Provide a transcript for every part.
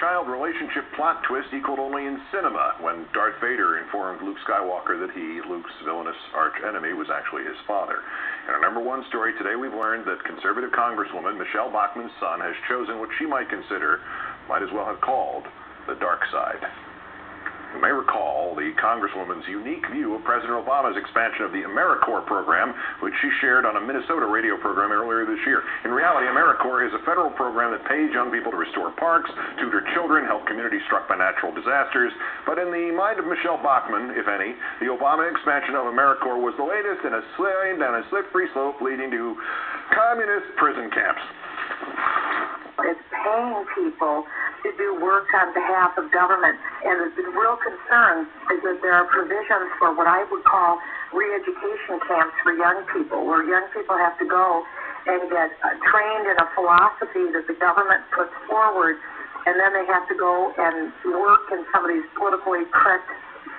parent-child relationship plot twist equaled only in cinema when Darth Vader informed Luke Skywalker that he, Luke's villainous arch-enemy, was actually his father. In our #1 story today, we've learned that conservative Congresswoman Michele Bachmann's son has chosen what she might as well have called, the dark side. You may recall the Congresswoman's unique view of President Obama's expansion of the AmeriCorps program, which she shared on a Minnesota radio program earlier this year. In reality, AmeriCorps is a federal program that pays young people to restore parks, tutor children, help communities struck by natural disasters. But in the mind of Michele Bachmann, if any, the Obama expansion of AmeriCorps was the latest in a slide down a slippery slope leading to communist prison camps. It's paying people to do work on behalf of government. And the real concern is that there are provisions for what I would call re-education camps for young people, where young people have to go and get trained in a philosophy that the government puts forward, and then they have to go and work in some of these politically correct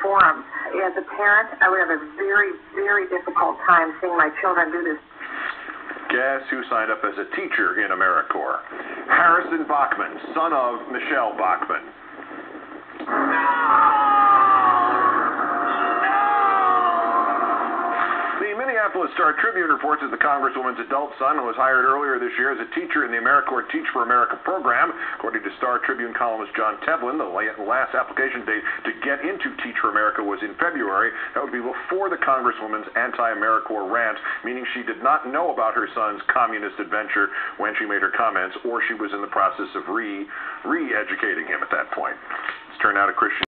forums. As a parent, I would have a very, very difficult time seeing my children do this. Guess who signed up as a teacher in AmeriCorps? Harrison Bachmann, son of Michele Bachmann. The Minneapolis Star-Tribune reports that the Congresswoman's adult son was hired earlier this year as a teacher in the AmeriCorps Teach for America program. According to Star-Tribune columnist John Tevlin, the last application date to get into Teach for America was in February. That would be before the Congresswoman's anti-AmeriCorps rant, meaning she did not know about her son's communist adventure when she made her comments, or she was in the process of re-educating him at that point. Let's turn now to Christian